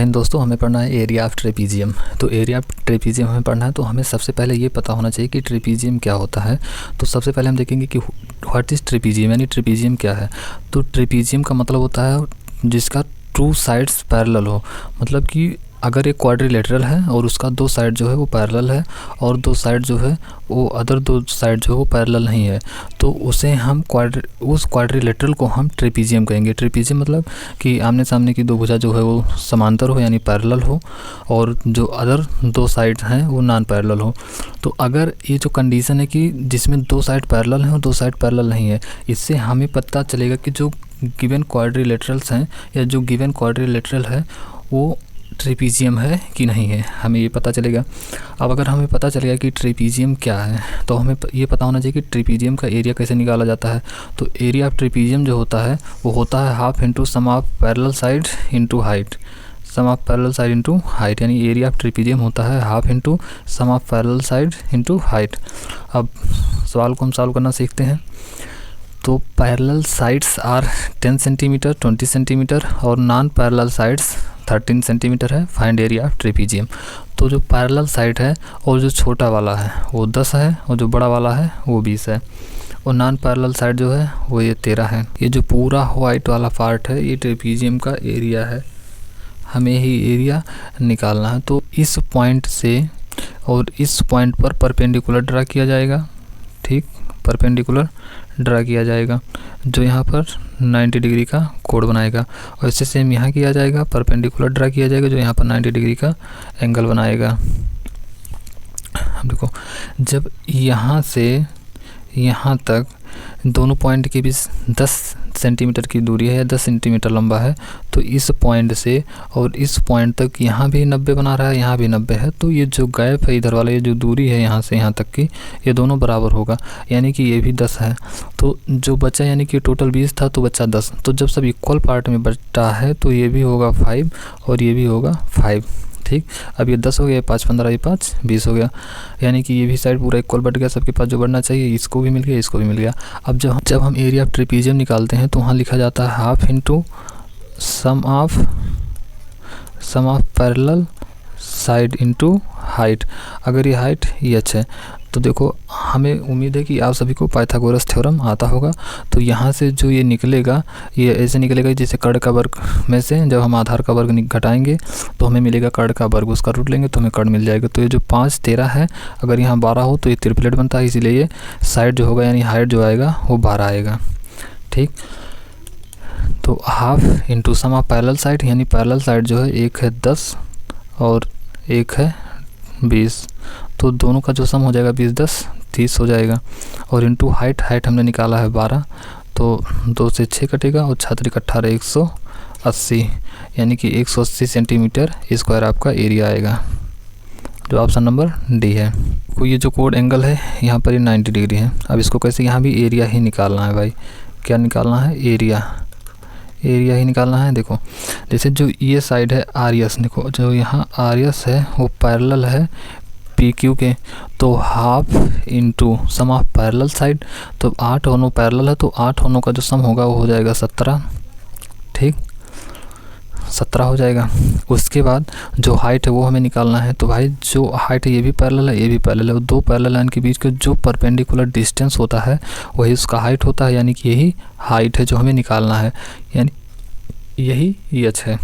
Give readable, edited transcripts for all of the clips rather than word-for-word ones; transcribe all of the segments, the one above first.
And दोस्तों, हमें पढ़ना है एरिया ऑफ ट्रेपीजियम। तो एरिया ऑफ ट्रेपीजियम हमें पढ़ना है तो हमें सबसे पहले ये पता होना चाहिए कि ट्रेपीजियम क्या होता है। तो सबसे पहले हम देखेंगे कि व्हाट इज़ ट्रेपीजियम, यानी ट्रेपीजियम क्या है। तो ट्रेपीजियम का मतलब होता है जिसका टू साइड्स पैरेलल हो, मतलब कि अगर एक क्वाड्रिलेटरल है और उसका दो साइड जो है वो पैरेलल है और दो साइड जो है वो अदर दो साइड जो है वो पैरेलल नहीं है, तो उसे हम उस क्वाड्रिलेटरल को हम ट्रेपीजियम कहेंगे। ट्रेपीजियम मतलब कि आमने सामने की दो भुजा जो है वो समांतर हो यानी पैरेलल हो और जो अदर दो साइड हैं वो नॉन पैरेलल हो। तो अगर ये जो कंडीशन है कि जिसमें दो साइड पैरेलल हैं और दो साइड पैरेलल नहीं है, इससे हमें पता चलेगा कि जो गिवन क्वाड्रिलेटरल्स हैं या जो गिवन क्वाड्रिलेटरल है वो ट्रेपीजियम है कि नहीं है, हमें ये पता चलेगा। अब अगर हमें पता चलेगा कि ट्रेपीजियम क्या है तो हमें ये पता होना चाहिए कि ट्रेपीजियम का एरिया कैसे निकाला जाता है। तो एरिया ऑफ ट्रेपीजियम जो होता है वो होता है half into sum of parallel side into height, sum of parallel side into height, यानी एरिया ऑफ ट्रेपीजियम होता है half into sum of parallel side into height. अब सवाल को हम सॉल्व करना सीखते हैं। तो parallel sides are 10 centimetre, 20 centimetre और नॉन पैरेलल साइड्स 13 सेंटीमीटर है। Find area of trapezium. तो जो पैरेलल साइड है और जो छोटा वाला है वो 10 है और जो बड़ा वाला है वो 20 है और नॉन पैरेलल साइड जो है वो ये 13 है। ये जो पूरा वाइट वाला पार्ट है ये ट्रेपीजियम का एरिया है, हमें ही एरिया निकालना है। तो इस पॉइंट से और इस पॉइंट पर परपेंडिकुलर ड्रा किया जाएगा, ठीक, परपेंडिकुलर ड्रा किया जाएगा जो यहाँ पर 90 डिग्री का कोण बनाएगा और इससे सेम यहाँ किया जाएगा, परपेंडिकुलर ड्रा किया जाएगा जो यहाँ पर 90 डिग्री का एंगल बनाएगा। अब देखो, जब यहाँ से यहाँ तक दोनों पॉइंट के बीच 10 सेंटीमीटर की दूरी है या 10 सेंटीमीटर लंबा है, तो इस पॉइंट से और इस पॉइंट तक यहाँ भी 90 बना रहा है, यहाँ भी 90 है, तो ये जो गैप है इधर वाला, ये जो दूरी है यहाँ से यहाँ तक की, ये दोनों बराबर होगा, यानी कि ये भी 10 है। तो जो बचा यानी कि टोटल 20 था तो बचा 10, तो जब सब इक्वल पार्ट में बचता है तो ये भी होगा 5 और ये भी होगा 5, ठीक। अब ये 10 हो गया, 5 15 ये 5 20 हो गया, यानी कि ये भी साइड पूरा इक्वल बढ़ गया, सबके पास जो बढ़ना चाहिए इसको भी मिल गया, इसको भी मिल गया। अब जब हम एरिया ऑफ ट्रेपीजियम निकालते हैं तो वहाँ लिखा जाता है half into sum of parallel side into height. अगर ये हाइट h है तो देखो, हमें उम्मीद है कि आप सभी को पाइथागोरस थ्योरम आता होगा। तो यहाँ से जो ये निकलेगा ये ऐसे निकलेगा जैसे कर्ण का वर्ग में से जब हम आधार का वर्ग घटाएंगे तो हमें मिलेगा कर्ण का वर्ग, उसका रूट लेंगे तो हमें कर्ण मिल जाएगा। तो ये जो 5 13 है, अगर यहाँ 12 हो तो ये ट्रिपलेट बनता है, इसीलिए ये साइड जो होगा यानी हाइट जो आएगा वो 12 आएगा, ठीक। तो half into sum of parallel side, यानी पैरेलल साइड जो है एक है 10 और एक है 20, तो दोनों का जो सम हो जाएगा 20 10 30 हो जाएगा। और इंटू हाइट हमने निकाला है 12, तो 2 से 6 कटेगा और 6 3 18 180, यानी कि 180 सेंटीमीटर स्क्वायर आपका एरिया आएगा, जो ऑप्शन नंबर डी है। तो ये जो कोड एंगल है यहाँ पर ये 90 डिग्री है। अब इसको कैसे, यहाँ भी एरिया ही निकालना है भाई। क्या निकालना है? एरिया ही निकालना है। देखो, जैसे जो ये साइड है आर, देखो जो यहाँ आर है वो पैरेलल है पी क्यू के, तो half into sum of parallel side, तो 8 दोनों पैरेलल है तो 8 दोनों का जो सम होगा वो हो जाएगा 17, ठीक, 17 हो जाएगा। उसके बाद जो हाइट है वो हमें निकालना है। तो भाई जो हाइट है ये भी पैरेलल है, ये भी पैरेलल है, दो पैरेलल लाइन के बीच का जो परपेंडिकुलर डिस्टेंस होता है वही उसका हाइट होता है, यानी कि यही हाइट है जो हमें निकालना है, यानी यही h है।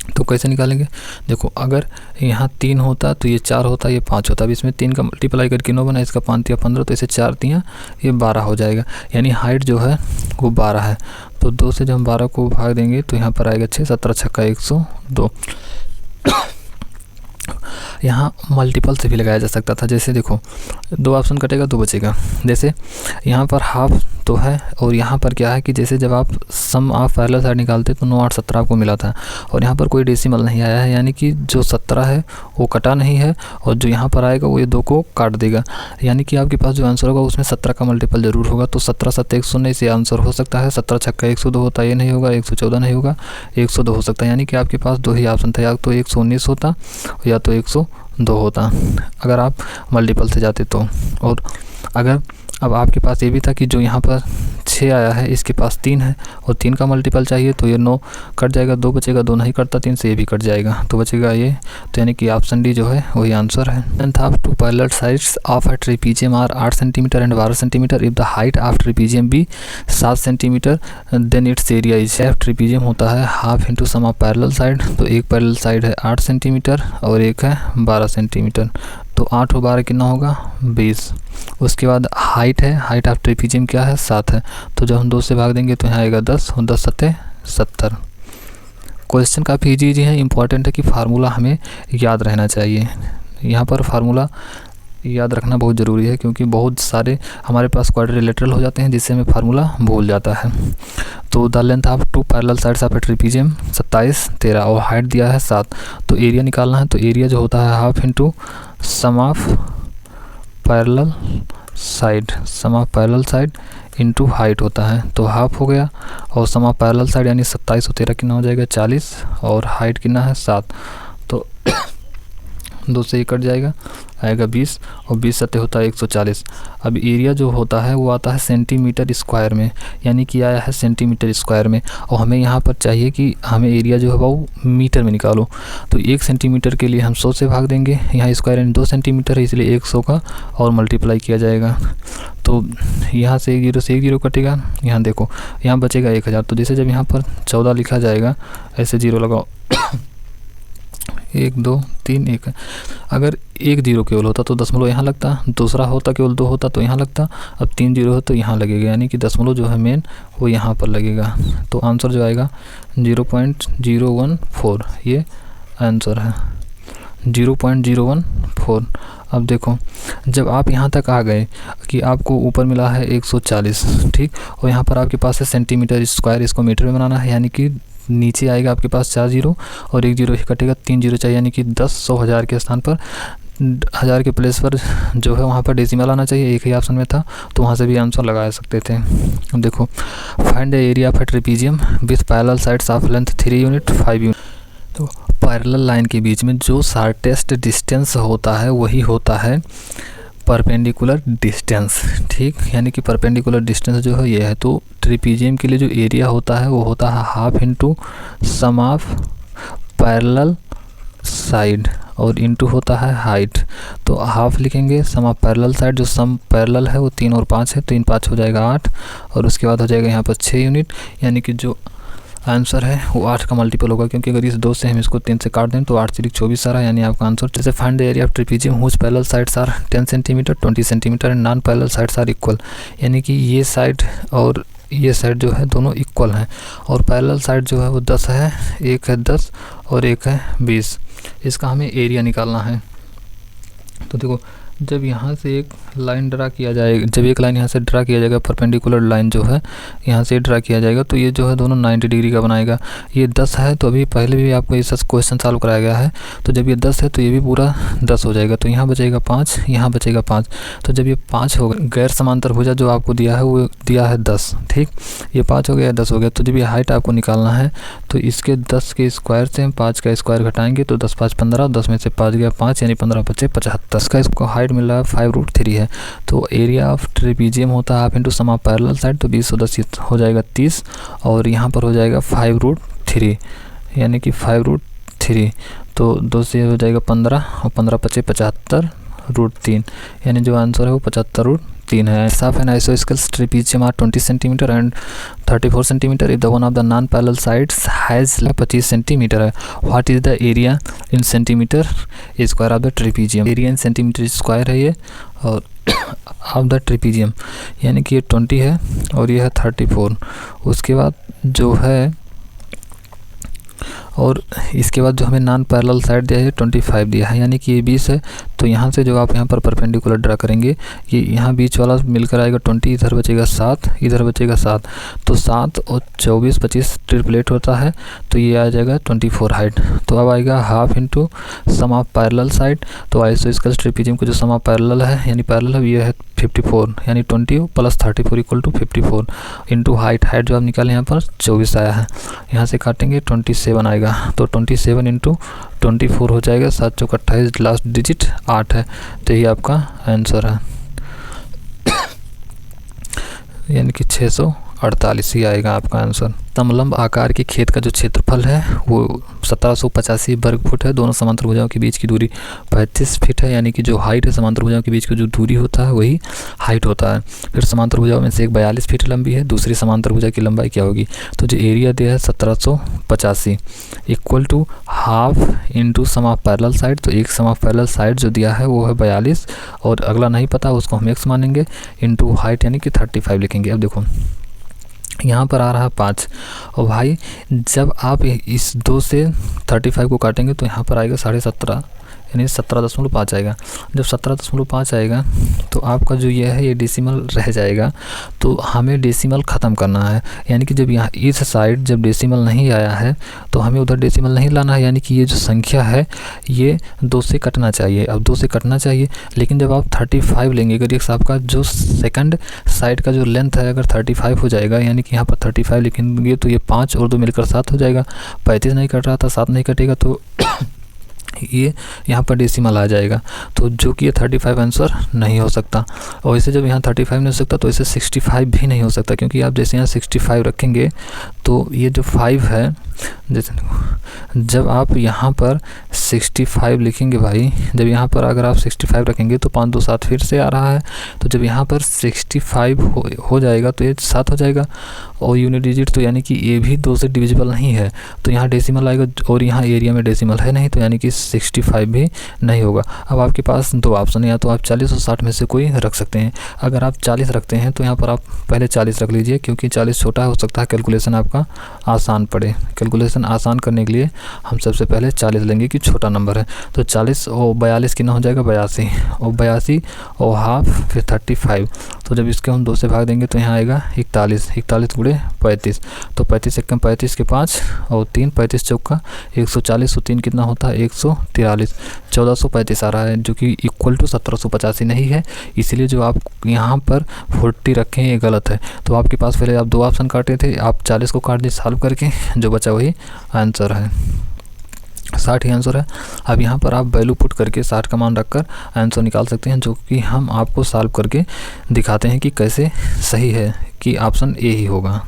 तो कैसे निकालेंगे? देखो, अगर यहाँ 3 होता तो ये 4 होता, ये 5 होता। अब इसमें 3 का मल्टीप्लाई करके 9 बना, इसका 5 या 15, तो इसे 4 दिया ये 12 हो जाएगा, यानी हाइट जो है वो 12 है। तो 2 से जब हम 12 को भाग देंगे तो यहाँ पर आएगा 6, 17 छक्का 102। यहाँ मल्टीपल से भी लगाया जा सकता था, जैसे देखो 2 ऑप्शन कटेगा 2 बचेगा। जैसे यहाँ पर हाफ तो है और यहाँ पर क्या है कि जैसे जब आप सम ऑफ पैरेलल साइड निकालते तो 9 8 17 आपको मिला था और यहाँ पर कोई डेसिमल नहीं आया है, यानी कि जो 17 है वो कटा नहीं है और जो यहाँ पर आएगा वो ये 2 को काट देगा, यानी कि आपके पास जो आंसर होगा उसमें 17 का मल्टीपल जरूर होगा। तो 17 7 119 से आंसर हो सकता है, 17 छक्का 102 होता, ये नहीं होगा, 114 नहीं होगा, 102 हो सकता है, यानी कि आपके पास 2 ही ऑप्शन था, या तो 119 होता या तो 102 होता अगर आप मल्टीपल से जाते तो। और अगर अब आपके पास ये भी था कि जो यहाँ पर 6 आया है, इसके पास 3 है और 3 का मल्टीपल चाहिए, तो ये 9 कट जाएगा, 2 बचेगा, 2 नहीं कटता 3 से, ये भी कट जाएगा, तो बचेगा ये। तो यानी कि ऑप्शन डी जो है वही आंसर है। Length of two parallel sides of a trapezium are 8 centimetre and 12 centimetre. If the height of trapezium be 7 centimetre then its area is. Trapezium होता है half into sum of parallel side, तो एक parallel side है 8 centimetre और एक है 12 centimetre, तो 8 और 12 कितना होगा 20। उसके बाद हाइट है, हाइट ऑफ ट्रेपीजियम क्या है 7 है, तो जब हम 2 से भाग देंगे तो यहाँ आएगा 10 और 10 सत्ते 70। क्वेश्चन काफ़ी इजी है, इंपॉर्टेंट है कि फार्मूला हमें याद रहना चाहिए। यहाँ पर फार्मूला याद रखना बहुत ज़रूरी है क्योंकि बहुत सारे हमारे पास क्वाड्रिलेटरल हो जाते हैं जिससे हमें फार्मूला भूल जाता है। तो the length of two parallel sides of a trapezium 27 13 और हाइट दिया है 7, तो एरिया निकालना है। तो एरिया जो होता है half into sum of parallel side, sum of parallel side into height होता है, तो हाफ हो गया और सम ऑफ पैरेलल साइड यानी 27 और 13 कितना हो जाएगा 40 और हाइट कितना है 7, तो 2 से 1 कट जाएगा, आएगा 20 और 20 सत्ते होता है 140। अब एरिया जो होता है वो आता है सेंटीमीटर स्क्वायर में, यानी कि आया है सेंटीमीटर स्क्वायर में, और हमें यहाँ पर चाहिए कि हमें एरिया जो है वो मीटर में निकालो। तो 1 सेंटीमीटर के लिए हम 100 से भाग देंगे, यहाँ स्क्वायर यानी 2 सेंटीमीटर है इसलिए 100 का और मल्टीप्लाई किया जाएगा। तो यहाँ से 1 0 कटेगा, यहाँ देखो यहाँ बचेगा 1000, तो जैसे जब यहाँ पर 14 लिखा जाएगा ऐसे 0 लगाओ 1 2 3 1। अगर 1 0 केवल होता तो दशमलव यहाँ लगता, दूसरा होता केवल 2 होता तो यहाँ लगता, अब 3 0 हो तो यहाँ लगेगा, यानी कि दशमलव जो है मेन वो यहाँ पर लगेगा। तो आंसर जो आएगा 0.014, ये आंसर है 0.014। अब देखो जब आप यहाँ तक आ गए कि आपको ऊपर मिला है 140, ठीक, और यहाँ पर आपके पास है सेंटीमीटर स्क्वायर, इसको मीटर में बनाना है, यानी कि नीचे आएगा आपके पास 4 0 और 1 0 कटेगा, 3 0 चाहिए, यानी कि 10 100 1000 के स्थान पर 1000 के प्लेस पर जो है वहाँ पर डेसिमल आना चाहिए, एक ही ऑप्शन में था तो वहाँ से भी आंसर लगा सकते थे। अब देखो find the area of a trapezium with parallel sides of length 3 unit 5 unit. तो पैरेलल लाइन के बीच में जो शॉर्टेस्ट डिस्टेंस होता है वही होता है परपेंडिकुलर डिस्टेंस, ठीक, यानी कि परपेंडिकुलर डिस्टेंस जो है ये है। तो ट्रेपीजियम के लिए जो एरिया होता है वो होता है half into sum of parallel side और इंटू होता है हाइट। तो हाफ लिखेंगे सम ऑफ पैरेलल साइड, जो सम पैरेलल है वो 3 और 5 है, 3 5 हो जाएगा 8 और उसके बाद हो जाएगा यहाँ पर 6 यूनिट, यानी कि जो आंसर है वो 8 का मल्टीपल होगा, क्योंकि अगर इस 2 से हम इसको 3 से काट दें तो 8 3 24 आ रहा है, यानी आपका आंसर। जैसे find the area of trapezium whose parallel sides are 10 centimetre 20 centimetre and non parallel sides are equal, यानी कि ये साइड और ये साइड जो है दोनों इक्वल हैं और पैरेलल साइड जो है वो 10 है, एक है 10 और एक है 20। इसका हमें एरिया निकालना है। तो देखो जब यहाँ से एक लाइन ड्रा किया जाएगा, जब एक लाइन यहाँ से ड्रा किया जाएगा, परपेंडिकुलर लाइन जो है यहाँ से ड्रा किया जाएगा, तो ये जो है दोनों 90 डिग्री का बनाएगा। ये 10 है तो अभी पहले भी आपको इस क्वेश्चन सॉल्व कराया गया है, तो जब ये 10 है तो ये भी पूरा 10 हो जाएगा, तो यहाँ बचेगा 5, यहाँ बचेगा 5। तो जब ये 5 होगा, गैर समांतर भुजा जो आपको दिया है वो दिया है 10, ठीक, ये 5 हो गया 10 हो गया। तो जब ये हाइट आपको निकालना है तो इसके 10 के स्क्वायर से हम 5 का स्क्वायर घटाएंगे तो 10 5 15, 10 में से 5 गया 5, यानी 15 5 75। इसका इसको हाइट मिल रहा है 5√3 है। तो एरिया ऑफ ट्रेपीजियम होता है half into sum of parallel side, तो 20 और 10 हो जाएगा 30 और यहाँ पर हो जाएगा 5√3, यानी कि 5√3, तो 2 से हो जाएगा 15 और 15 5 75√3, यानी जो आंसर है वो 75√3 है। साफ and isosceles trapezium are 20 centimetre and 34 centimetre if the one of the non parallel sides has 25 centimetre है। What is the area in centimetre square of the trapezium? Area in centimetre square है ये और of the trapezium, यानी कि ये 20 है और ये है 34। उसके बाद जो है और इसके बाद जो हमें नॉन पैरेलल साइड दिया है 25 दिया है, यानी कि ये 20 है। तो यहाँ से जो आप यहाँ पर परपेंडिकुलर ड्रा करेंगे, ये यहाँ बीच वाला मिलकर आएगा 20, इधर बचेगा 7, इधर बचेगा 7, तो 7 और 24 25 ट्रिपलेट होता है, तो ये आ जाएगा 24 हाइट। तो अब आएगा half into sum of parallel side, तो आइसोस्केल्स ट्रेपीजियम को जो सम ऑफ पैरेलल है यानी पैरेलल है ये है 54, यानी 20 + 34 = 54 इंटू हाइट। हाइट जो आप निकालें यहाँ पर 24 आया है, यहाँ से काटेंगे 27 आएगा, तो 27 इंटू 24 हो जाएगा, 7 चौक 28, लास्ट डिजिट 8 है, तो ये आपका आंसर है, यानी कि 600 48 ही आएगा आपका आंसर। समलंब आकार के खेत का जो क्षेत्रफल है वो 1785 वर्ग फुट है। दोनों समांतर भुजाओं के बीच की दूरी 35 फीट है, यानी कि जो हाइट है समांतर भुजाओं के बीच की जो दूरी होता है वही हाइट होता है। फिर समांतर भुजाओं में से एक 42 फीट लंबी है, दूसरी समांतर भुजा की लंबाई क्या होगी? तो जो एरिया दिया है 1785 equal to half into sum of parallel side. तो एक सम ऑफ पैरेलल साइड जो दिया है वो है 42 और अगला नहीं पता उसको हम x मानेंगे इंटू हाइट यानी कि 35 लिखेंगे। अब देखो यहाँ पर आ रहा है 5 और भाई जब आप इस 2 से 35 को काटेंगे तो यहाँ पर आएगा 17.5 यानी 17.5 आएगा। जब 17.5 आएगा तो आपका जो ये है ये डेसिमल रह जाएगा। तो हमें डेसिमल ख़त्म करना है, यानी कि जब यहाँ इस साइड जब डेसिमल नहीं आया है तो हमें उधर डेसिमल नहीं लाना है, यानी कि ये जो संख्या है ये 2 से कटना चाहिए। अब 2 से कटना चाहिए, लेकिन जब आप 35 लेंगे, अगर एक आपका जो सेकंड साइड का जो लेंथ है अगर 35 हो जाएगा, यानी कि यहाँ पर 35 लिखेंगे तो ये 5 और 2 मिलकर 7 हो जाएगा। 35 नहीं कट रहा था, 7 नहीं कटेगा तो ये यहाँ पर डेसिमल आ जाएगा, तो जो कि ये 35 आंसर नहीं हो सकता। और इसे जब यहाँ 35 नहीं हो सकता तो इसे 65 भी नहीं हो सकता, क्योंकि आप जैसे यहाँ 65 रखेंगे तो ये जो 5 है, जैसे जब आप यहाँ पर 65 लिखेंगे भाई, जब यहाँ पर अगर आप 65 रखेंगे तो 5 2 7 फिर से आ रहा है। तो जब यहाँ पर 65 हो जाएगा तो ये 7 हो जाएगा और यूनिट डिजिट, तो यानी कि ये भी 2 से डिविजिबल नहीं है, तो यहाँ डेसिमल आएगा और यहाँ एरिया में डेसिमल है नहीं, तो यानी कि 65 भी नहीं होगा। अब आपके पास 2 ऑप्शन है, या तो आप 40 और 60 में से कोई रख सकते हैं। अगर आप 40 रखते हैं तो यहाँ पर आप पहले 40 रख लीजिए, क्योंकि 40 छोटा हो सकता है, कैलकुलेशन आपका आसान पड़े। कैलकुलेशन आसान करने के लिए हम सबसे पहले 40 लेंगे कि छोटा नंबर है। तो 40 और 42 कितना हो जाएगा? 82 और 82 और हाफ फिर 35। तो जब इसके हम 2 से भाग देंगे तो यहाँ आएगा 41, 41 गुणे 35, तो 35 एकम 35 के 5 और 3, 35 चौका 140, तो 3 कितना होता है? 143, 1435 आ रहा है, जो कि इक्वल टू 1785 नहीं है। इसलिए जो आप यहाँ पर 40 रखें ये गलत है। तो आपके पास पहले आप 2 ऑप्शन काटे थे, आप 40 को काट दिए सॉल्व करके, जो बचा वही आंसर है, 60 ही आंसर है। अब यहाँ पर आप वैल्यू पुट करके 60 का मान रखकर आंसर निकाल सकते हैं, जो कि हम आपको सॉल्व करके दिखाते हैं कि कैसे सही है, कि ऑप्शन ए ही होगा।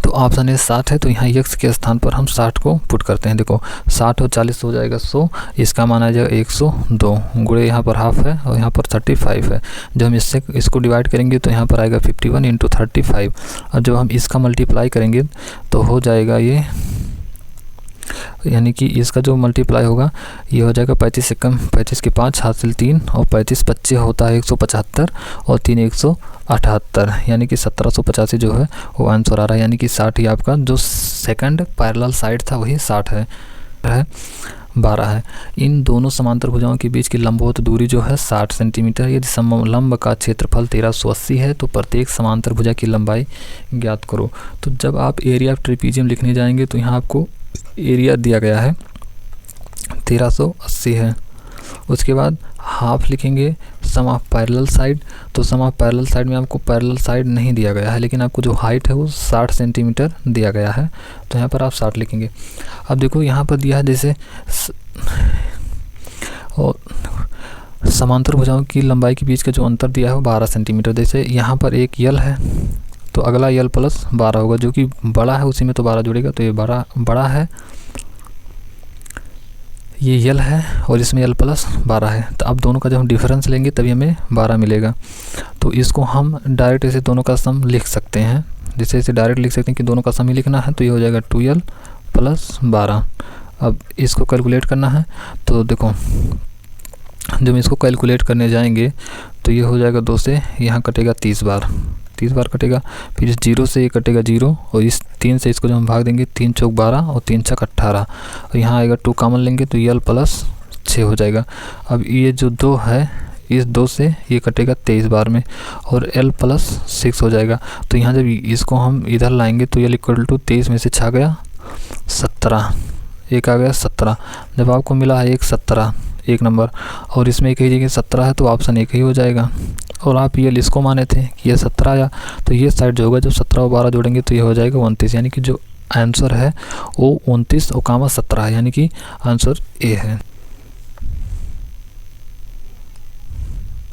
तो ऑप्शन ए 60 है, तो यहाँ x के स्थान पर हम 60 को पुट करते हैं। देखो 60 और 40 हो जाएगा 100, इसका मान आ जाएगा 102 गुणे यहाँ पर हाफ है और यहाँ पर 35 है। जब हम इसको डिवाइड करेंगे तो यहाँ पर आएगा 51 इंटू 35, और जब हम इसका मल्टीप्लाई करेंगे तो हो जाएगा ये, यानी कि इसका जो मल्टीप्लाई होगा ये हो जाएगा 35 से कम 35 के 5 हासिल 3 और 35 25 होता है 175 और 3 178, यानी कि 1785 जो है वो आंसर आ रहा है। यानी कि 60 ही आपका जो सेकंड पैरेलल साइड था वही 60 है 12 है। इन दोनों समांतर भुजाओं के बीच की लंबवत दूरी जो है 60 सेंटीमीटर। यदि समलंब का क्षेत्रफल 1380 है तो प्रत्येक समांतर भुजा की लंबाई ज्ञात करो। तो जब आप एरिया ऑफ ट्रेपीजियम लिखने जाएंगे तो यहाँ आपको एरिया दिया गया है 1380 है। उसके बाद हाफ लिखेंगे सम ऑफ पैरेलल साइड, तो सम ऑफ पैरेलल साइड में आपको पैरेलल साइड नहीं दिया गया है, लेकिन आपको जो हाइट है वो 60 सेंटीमीटर दिया गया है, तो यहाँ पर आप 60 लिखेंगे। अब देखो यहाँ पर दिया है जैसे और समांतर भुजाओं की लंबाई के बीच का जो अंतर दिया है वो 12 सेंटीमीटर। जैसे यहाँ पर एक यल है तो अगला यल प्लस 12 होगा, जो कि बड़ा है उसी में तो 12 जुड़ेगा, तो ये बड़ा है, ये यल है और इसमें यल प्लस 12 है। तो अब दोनों का जब हम डिफरेंस लेंगे तभी हमें 12 मिलेगा। तो इसको हम डायरेक्ट ऐसे दोनों का सम लिख सकते हैं, जैसे ऐसे डायरेक्ट लिख सकते हैं कि दोनों का सम ही लिखना है, तो ये हो जाएगा 2l प्लस 12। अब इसको कैलकुलेट करना है, तो देखो जब इसको कैलकुलेट करने जाएंगे तो ये हो जाएगा 2 से यहाँ कटेगा 30 बार कटेगा, फिर इस 0 से ये कटेगा 0 और इस 3 से इसको जब हम भाग देंगे 3 चौक 12 और 3 छक 18 और यहाँ आएगा 2 कॉमन लेंगे तो यल प्लस 6 हो जाएगा। अब ये जो 2 है इस 2 से ये कटेगा 23 बार में और l प्लस 6 हो जाएगा। तो यहाँ जब इसको हम इधर लाएंगे तो यल इक्वल टू 23 में से छा गया 17, एक आ गया 17। जब आपको मिला है 17 एक नंबर और इसमें एक ही जगह 17 है तो ऑप्शन एक ही हो जाएगा। और आप ये इसको माने थे कि ये 17 आया, तो ये साइड जो होगा जब 17 और 12 जोड़ेंगे तो ये हो जाएगा 29, यानी कि जो आंसर है वो 29 और 17 यानी कि आंसर ए है।